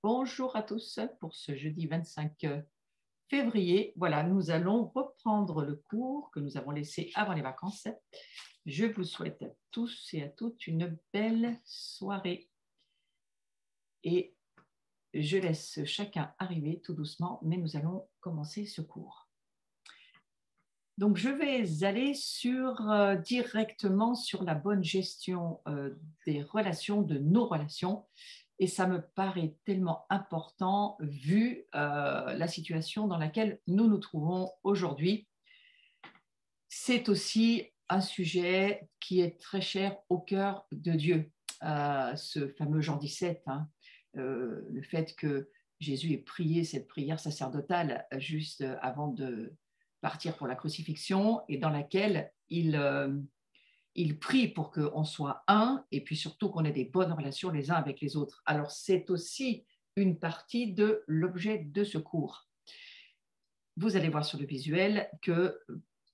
Bonjour à tous pour ce jeudi 25 février. Voilà, nous allons reprendre le cours que nous avons laissé avant les vacances. Je vous souhaite à tous et à toutes une belle soirée. Et je laisse chacun arriver tout doucement, mais nous allons commencer ce cours. Donc, je vais aller directement sur la bonne gestion des relations, de nos relations. Et ça me paraît tellement important vu la situation dans laquelle nous nous trouvons aujourd'hui. C'est aussi un sujet qui est très cher au cœur de Dieu. Ce fameux Jean 17, le fait que Jésus ait prié cette prière sacerdotale juste avant de partir pour la crucifixion et dans laquelle il prie pour qu'on soit un et puis surtout qu'on ait des bonnes relations les uns avec les autres. Alors, c'est aussi une partie de l'objet de ce cours. Vous allez voir sur le visuel que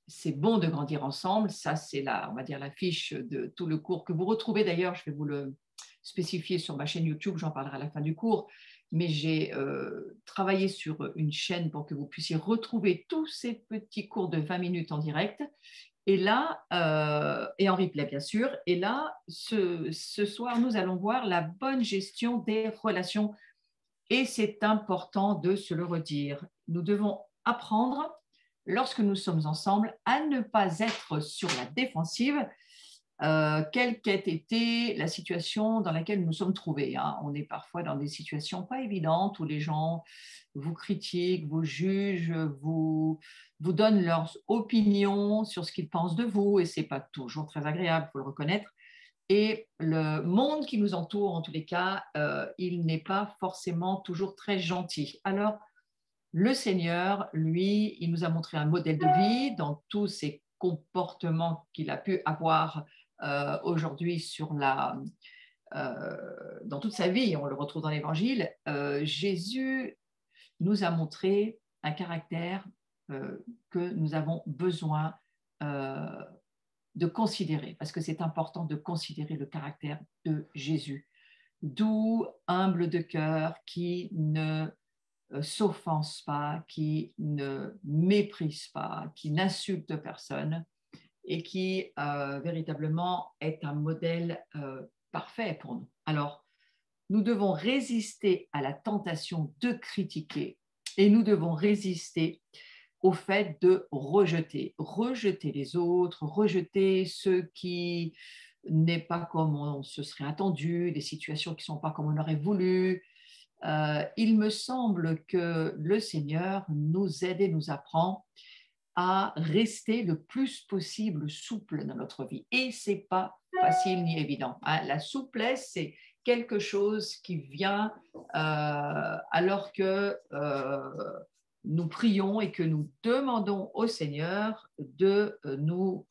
c'est bon de grandir ensemble. Ça, c'est on va dire, la fiche de tout le cours que vous retrouvez d'ailleurs. Je vais vous le spécifier sur ma chaîne YouTube. J'en parlerai à la fin du cours. Mais j'ai travaillé sur une chaîne pour que vous puissiez retrouver tous ces petits cours de 20 minutes en direct. Et là, et en replay bien sûr, et là, ce soir, nous allons voir la bonne gestion des relations. Et c'est important de se le redire. Nous devons apprendre, lorsque nous sommes ensemble, à ne pas être sur la défensive, quelle qu'ait été la situation dans laquelle nous nous sommes trouvés. On est parfois dans des situations pas évidentes où les gens vous critiquent, vous jugent, vous donnent leurs opinions sur ce qu'ils pensent de vous et ce n'est pas toujours très agréable, il faut le reconnaître. Et le monde qui nous entoure, en tous les cas, il n'est pas forcément toujours très gentil. Alors, le Seigneur, lui, il nous a montré un modèle de vie dans tous ces comportements qu'il a pu avoir aujourd'hui dans toute sa vie. On le retrouve dans l'Évangile. Jésus nous a montré un caractère que nous avons besoin de considérer, parce que c'est important de considérer le caractère de Jésus. Doux, humble de cœur, qui ne s'offense pas, qui ne méprise pas, qui n'insulte personne et qui véritablement est un modèle parfait pour nous. Alors, nous devons résister à la tentation de critiquer et nous devons résister au fait de rejeter les autres, rejeter ceux qui n'est pas comme on se serait attendu, des situations qui ne sont pas comme on aurait voulu. Il me semble que le Seigneur nous aide et nous apprend à rester le plus possible souple dans notre vie. Et ce n'est pas facile ni évident. La souplesse, c'est quelque chose qui vient alors que nous prions et que nous demandons au Seigneur de nous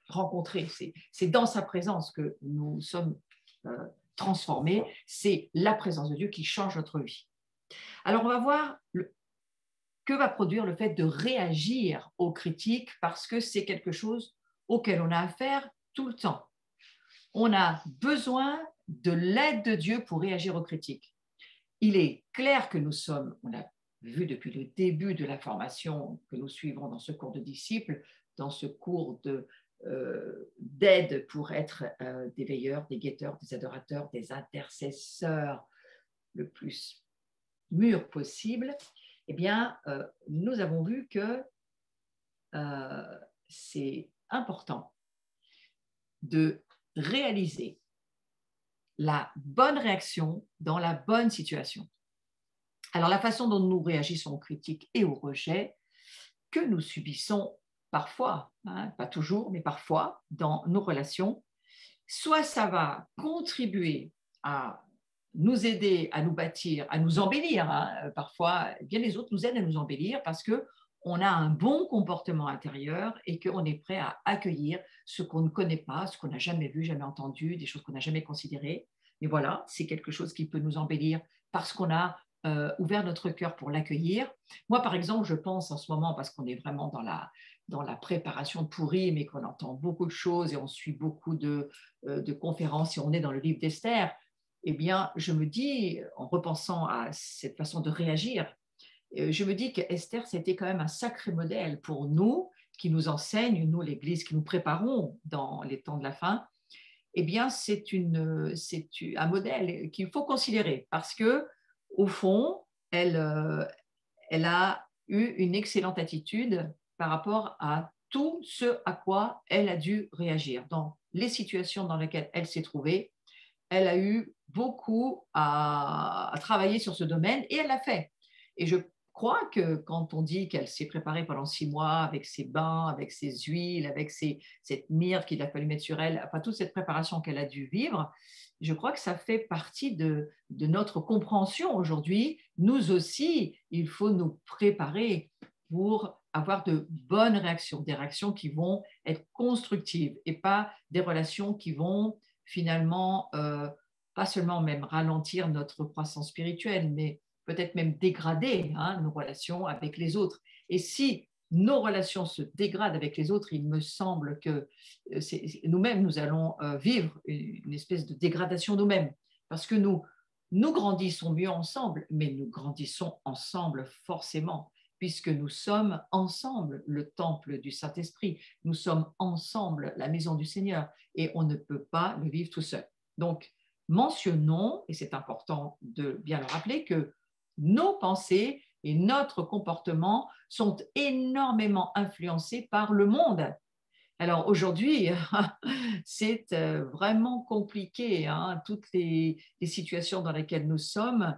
rencontrer. C'est dans sa présence que nous sommes transformés. C'est la présence de Dieu qui change notre vie. Alors, on va voir que va produire le fait de réagir aux critiques parce que c'est quelque chose auquel on a affaire tout le temps. On a besoin de l'aide de Dieu pour réagir aux critiques. Il est clair que on a vu depuis le début de la formation que nous suivrons dans ce cours de disciples, dans ce cours d'aide pour être des veilleurs, des guetteurs, des adorateurs, des intercesseurs le plus mûrs possible, eh bien, nous avons vu que c'est important de réaliser la bonne réaction dans la bonne situation. Alors, la façon dont nous réagissons aux critiques et aux rejets que nous subissons parfois, pas toujours, mais parfois, dans nos relations, soit ça va contribuer à nous aider, à nous bâtir, à nous embellir. Parfois, bien les autres nous aident à nous embellir parce qu'on a un bon comportement intérieur et qu'on est prêt à accueillir ce qu'on ne connaît pas, ce qu'on n'a jamais vu, jamais entendu, des choses qu'on n'a jamais considérées. Mais voilà, c'est quelque chose qui peut nous embellir parce qu'on a ouvert notre cœur pour l'accueillir. Moi, par exemple, je pense en ce moment, parce qu'on est vraiment dans la préparation de Pourim et qu'on entend beaucoup de choses et on suit beaucoup de conférences et on est dans le livre d'Esther, eh bien, je me dis, en repensant à cette façon de réagir, je me dis que Esther, c'était quand même un sacré modèle pour nous, qui nous enseigne, nous, l'Église, qui nous préparons dans les temps de la fin. Eh bien, c'est un modèle qu'il faut considérer parce que, au fond, elle a eu une excellente attitude par rapport à tout ce à quoi elle a dû réagir. Dans les situations dans lesquelles elle s'est trouvée, elle a eu beaucoup à travailler sur ce domaine et elle l'a fait. Et je crois que quand on dit qu'elle s'est préparée pendant 6 mois avec ses bains, avec ses huiles, avec cette myrrhe qu'il a fallu mettre sur elle, enfin toute cette préparation qu'elle a dû vivre, je crois que ça fait partie de notre compréhension aujourd'hui. Nous aussi, il faut nous préparer pour avoir de bonnes réactions, des réactions qui vont être constructives et pas des relations qui vont finalement pas seulement même ralentir notre croissance spirituelle, mais peut-être même dégrader nos relations avec les autres. Et si nos relations se dégradent avec les autres, il me semble que nous-mêmes, nous allons vivre une espèce de dégradation nous-mêmes, parce que nous grandissons mieux ensemble, mais nous grandissons ensemble forcément, puisque nous sommes ensemble le temple du Saint-Esprit, nous sommes ensemble la maison du Seigneur, et on ne peut pas le vivre tout seul. Donc, mentionnons, et c'est important de bien le rappeler, que nos pensées et notre comportement sont énormément influencés par le monde. Alors aujourd'hui, c'est vraiment compliqué, toutes les situations dans lesquelles nous sommes.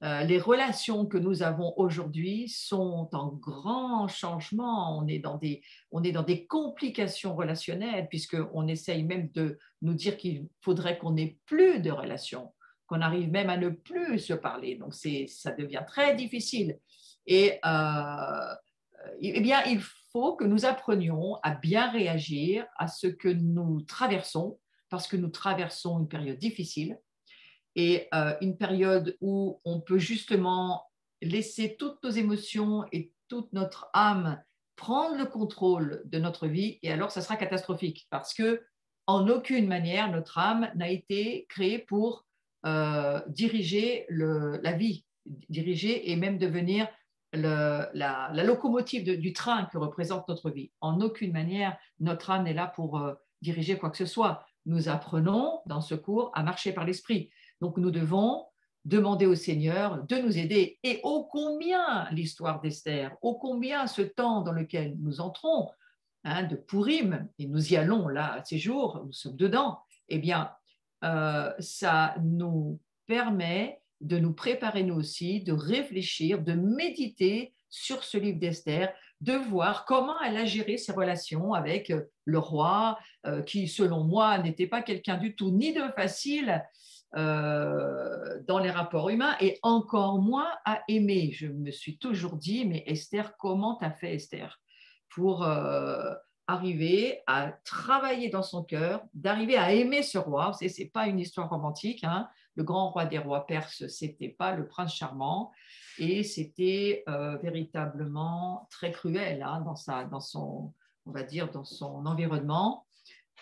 Les relations que nous avons aujourd'hui sont en grand changement. On est dans des complications relationnelles, puisqu'on essaye même de nous dire qu'il faudrait qu'on n'ait plus de relations, qu'on arrive même à ne plus se parler. Donc, ça devient très difficile. Et eh bien, il faut que nous apprenions à bien réagir à ce que nous traversons, parce que nous traversons une période difficile et une période où on peut justement laisser toutes nos émotions et toute notre âme prendre le contrôle de notre vie, et alors ça sera catastrophique parce que en aucune manière notre âme n'a été créée pour diriger la vie, diriger et même devenir la locomotive du train que représente notre vie. En aucune manière notre âme n'est là pour diriger quoi que ce soit. Nous apprenons dans ce cours à marcher par l'esprit. Donc, nous devons demander au Seigneur de nous aider. Et ô combien l'histoire d'Esther, ô combien ce temps dans lequel nous entrons, de Pourim, et nous y allons là, ces jours, nous sommes dedans, eh bien, ça nous permet de nous préparer nous aussi, de réfléchir, de méditer sur ce livre d'Esther, de voir comment elle a géré ses relations avec le roi, qui, selon moi, n'était pas quelqu'un du tout, ni de facile, dans les rapports humains et encore moins à aimer. Je me suis toujours dit, mais Esther, comment t'as fait Esther pour arriver à travailler dans son cœur, d'arriver à aimer ce roi. Ce n'est pas une histoire romantique. Le grand roi des rois perses, ce n'était pas le prince charmant et c'était véritablement très cruel dans son, on va dire, dans son environnement.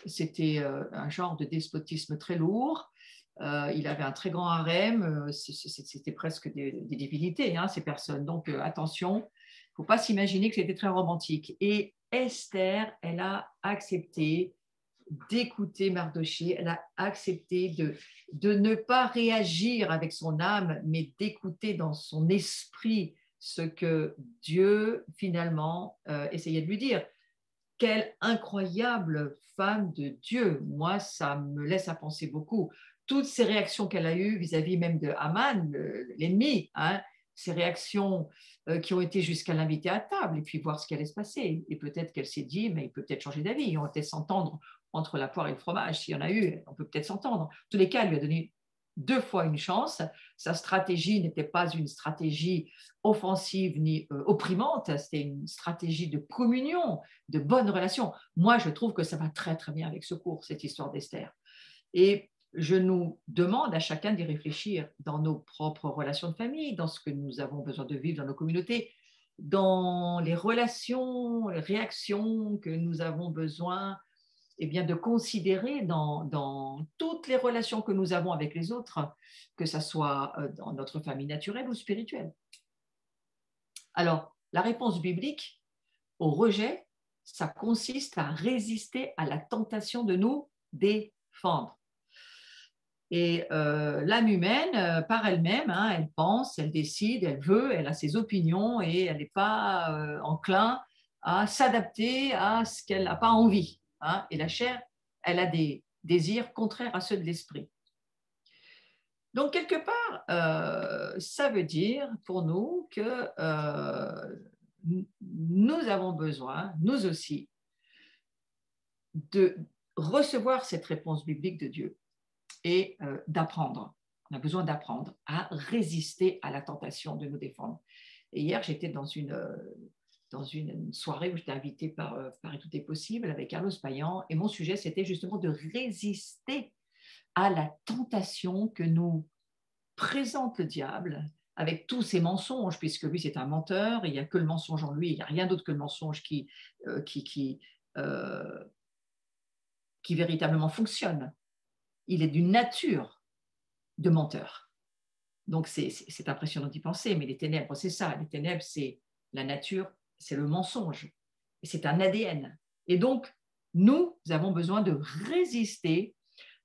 C'était un genre de despotisme très lourd. Il avait un très grand harem, c'était presque des divinités, ces personnes. Donc, attention, il ne faut pas s'imaginer que c'était très romantique. Et Esther, elle a accepté d'écouter Mardochée, elle a accepté de ne pas réagir avec son âme, mais d'écouter dans son esprit ce que Dieu, finalement, essayait de lui dire. Quelle incroyable femme de Dieu. Moi, ça me laisse à penser beaucoup. Toutes ces réactions qu'elle a eues vis-à-vis même de Haman, l'ennemi, ces réactions qui ont été jusqu'à l'inviter à table et puis voir ce qui allait se passer. Et peut-être qu'elle s'est dit, mais il peut peut-être changer d'avis. On va peut-être s'entendre entre la poire et le fromage. S'il y en a eu, on peut peut-être s'entendre. En tous les cas, elle lui a donné 2 fois une chance. Sa stratégie n'était pas une stratégie offensive ni opprimante, c'était une stratégie de communion, de bonne relation. Moi, je trouve que ça va très très bien avec ce cours, cette histoire d'Esther. Et je nous demande à chacun d'y réfléchir dans nos propres relations de famille, dans ce que nous avons besoin de vivre dans nos communautés, dans les relations, les réactions que nous avons besoin eh bien, de considérer dans toutes les relations que nous avons avec les autres, que ce soit dans notre famille naturelle ou spirituelle. Alors, la réponse biblique au rejet, ça consiste à résister à la tentation de nous défendre. Et l'âme humaine, par elle-même, hein, elle pense, elle décide, elle veut, elle a ses opinions et elle n'est pas enclin à s'adapter à ce qu'elle n'a pas envie. Hein. Et la chair, elle a des désirs contraires à ceux de l'esprit. Donc, quelque part, ça veut dire pour nous que nous avons besoin, nous aussi, de recevoir cette réponse biblique de Dieu et d'apprendre. On a besoin d'apprendre à résister à la tentation de nous défendre. Et hier, j'étais dans une soirée où j'étais invitée par Paris Tout est possible avec Carlos Payan et mon sujet, c'était justement de résister à la tentation que nous présente le diable avec tous ses mensonges, puisque lui, c'est un menteur, il n'y a que le mensonge en lui, il n'y a rien d'autre que le mensonge qui véritablement fonctionne. Il est d'une nature de menteur. Donc, c'est impressionnant d'y penser, mais les ténèbres, c'est ça. Les ténèbres, c'est la nature, c'est le mensonge. Et c'est un ADN. Et donc, nous avons besoin de résister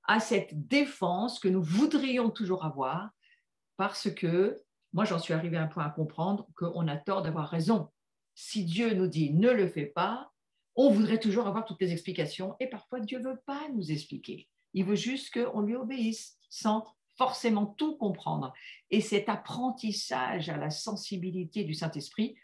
à cette défense que nous voudrions toujours avoir, parce que moi, j'en suis arrivée à un point à comprendre qu'on a tort d'avoir raison. Si Dieu nous dit ne le fais pas, on voudrait toujours avoir toutes les explications. Et parfois, Dieu ne veut pas nous expliquer. Il veut juste qu'on lui obéisse sans forcément tout comprendre. Et cet apprentissage à la sensibilité du Saint-Esprit,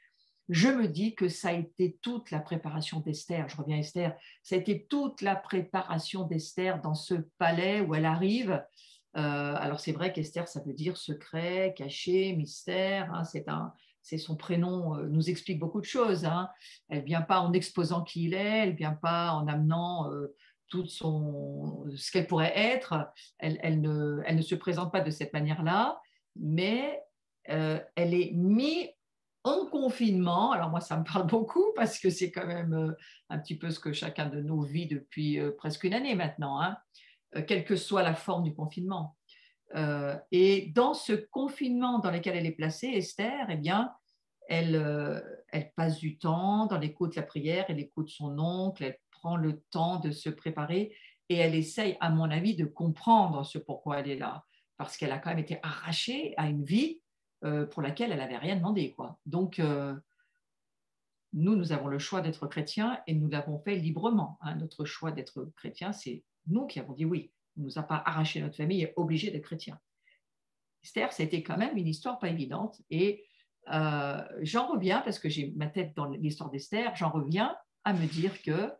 je me dis que ça a été toute la préparation d'Esther. Je reviens à Esther. Ça a été toute la préparation d'Esther dans ce palais où elle arrive. Alors c'est vrai qu'Esther, ça veut dire secret, caché, mystère. Hein, c'est son prénom nous explique beaucoup de choses. Hein. Elle ne vient pas en exposant qui il est, elle ne vient pas en amenant tout ce qu'elle pourrait être. Elle ne se présente pas de cette manière-là, mais elle est mise en confinement. Alors moi, ça me parle beaucoup parce que c'est quand même un petit peu ce que chacun de nous vit depuis presque une année maintenant. Hein. Quelle que soit la forme du confinement. Et dans ce confinement dans lequel elle est placée, Esther, eh bien, elle passe du temps dans l'écoute de la prière, elle écoute son oncle, elle prend le temps de se préparer et elle essaye, à mon avis, de comprendre ce pourquoi elle est là. Parce qu'elle a quand même été arrachée à une vie pour laquelle elle n'avait rien demandé. Quoi. Donc, nous avons le choix d'être chrétiens et nous l'avons fait librement. Hein. Notre choix d'être chrétien, c'est nous qui avons dit oui. On ne nous a pas arraché notre famille et obligé d'être chrétien. Esther, c'était quand même une histoire pas évidente. Et j'en reviens, parce que j'ai ma tête dans l'histoire d'Esther, j'en reviens à me dire que,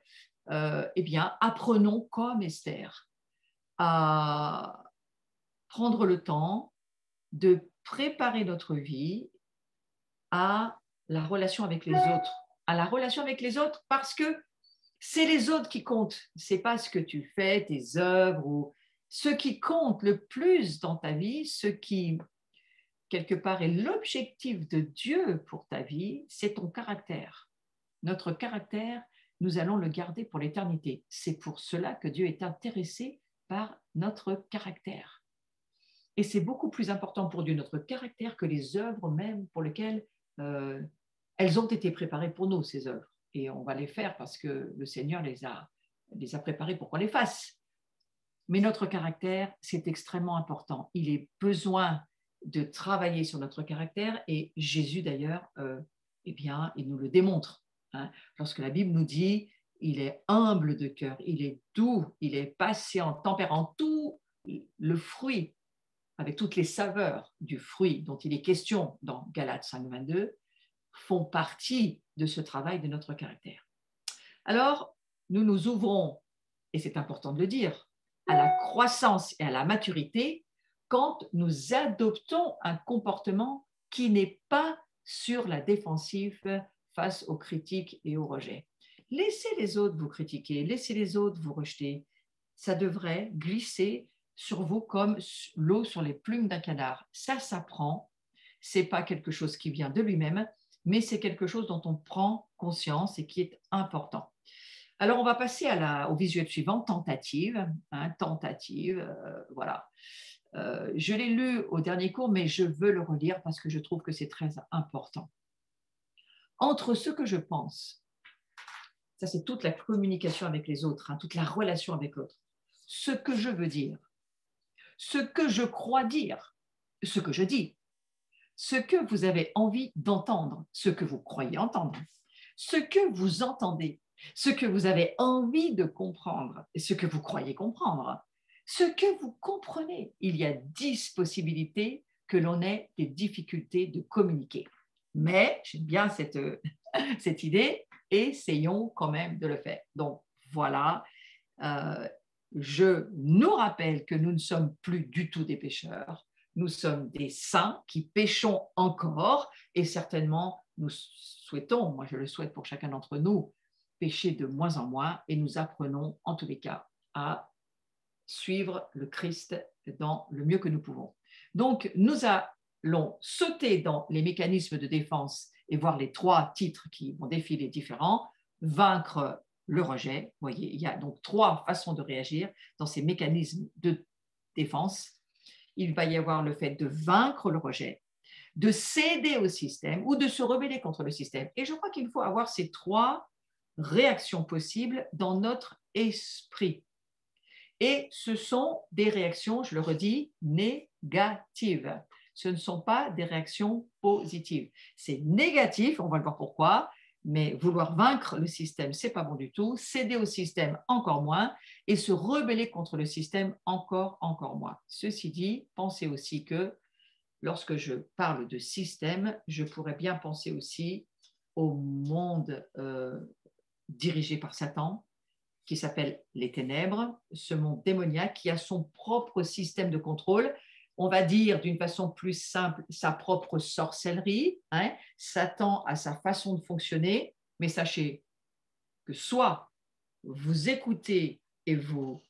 eh bien, apprenons comme Esther à prendre le temps de préparer notre vie à la relation avec les autres. À la relation avec les autres parce que c'est les autres qui comptent. Ce n'est pas ce que tu fais, tes œuvres, ou ce qui compte le plus dans ta vie, ce qui, quelque part, est l'objectif de Dieu pour ta vie, c'est ton caractère. Notre caractère, nous allons le garder pour l'éternité. C'est pour cela que Dieu est intéressé par notre caractère. Et c'est beaucoup plus important pour Dieu, notre caractère, que les œuvres même pour lesquelles elles ont été préparées pour nous, ces œuvres. Et on va les faire parce que le Seigneur les a préparées pour qu'on les fasse. Mais notre caractère, c'est extrêmement important. Il est besoin de travailler sur notre caractère et Jésus d'ailleurs, eh bien, il nous le démontre. Hein. Lorsque la Bible nous dit, il est humble de cœur, il est doux, il est patient, tempérant, tout le fruit, avec toutes les saveurs du fruit dont il est question dans Galates 5,22, font partie de ce travail de notre caractère. Alors, nous nous ouvrons, et c'est important de le dire, à la croissance et à la maturité quand nous adoptons un comportement qui n'est pas sur la défensive face aux critiques et aux rejets. Laissez les autres vous critiquer, laissez les autres vous rejeter. Ça devrait glisser sur vous comme l'eau sur les plumes d'un canard. Ça s'apprend. Ce n'est pas quelque chose qui vient de lui-même, mais c'est quelque chose dont on prend conscience et qui est important. Alors, on va passer au visuel suivant, tentative. Hein, tentative, voilà. Je l'ai lu au dernier cours, mais je veux le relire parce que je trouve que c'est très important. Entre ce que je pense, ça c'est toute la communication avec les autres, hein, toute la relation avec l'autre, ce que je veux dire, ce que je crois dire, ce que je dis, ce que vous avez envie d'entendre, ce que vous croyez entendre, ce que vous entendez, ce que vous avez envie de comprendre et ce que vous croyez comprendre, ce que vous comprenez. Il y a 10 possibilités que l'on ait des difficultés de communiquer. Mais j'aime bien cette idée, essayons quand même de le faire. Donc voilà, je nous rappelle que nous ne sommes plus du tout des pécheurs, nous sommes des saints qui péchons encore et certainement nous souhaitons, moi je le souhaite pour chacun d'entre nous, pécher de moins en moins et nous apprenons en tous les cas à suivre le Christ dans le mieux que nous pouvons. Donc nous allons sauter dans les mécanismes de défense et voir les 3 titres qui vont défiler différents, vaincre le rejet. Vous voyez, il y a donc 3 façons de réagir dans ces mécanismes de défense. Il va y avoir le fait de vaincre le rejet, de céder au système ou de se rebeller contre le système. Et je crois qu'il faut avoir ces 3 réactions possibles dans notre esprit. Et ce sont des réactions, je le redis, négatives. Ce ne sont pas des réactions positives. C'est négatif, on va le voir pourquoi, mais vouloir vaincre le système, ce n'est pas bon du tout. Céder au système, encore moins. Et se rebeller contre le système, encore moins. Ceci dit, pensez aussi que lorsque je parle de système, je pourrais bien penser aussi au monde dirigé par Satan, qui s'appelle les ténèbres, ce monde démoniaque qui a son propre système de contrôle, on va dire d'une façon plus simple, sa propre sorcellerie. Hein. Satan a sa façon de fonctionner, mais sachez que soit vous écoutez et vous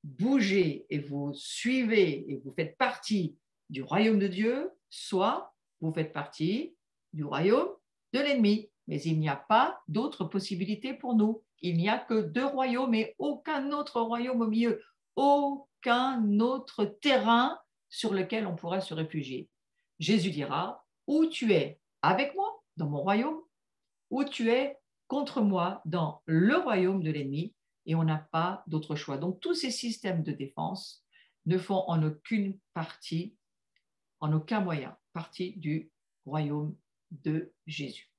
bougez et vous suivez et vous faites partie du royaume de Dieu, soit vous faites partie du royaume de l'ennemi. Mais il n'y a pas d'autre possibilité pour nous. Il n'y a que 2 royaumes et aucun autre royaume au milieu, aucun autre terrain sur lequel on pourrait se réfugier. Jésus dira, ou tu es avec moi dans mon royaume, ou tu es contre moi dans le royaume de l'ennemi, et on n'a pas d'autre choix. Donc tous ces systèmes de défense ne font en aucune partie, en aucun moyen, partie du royaume de Jésus.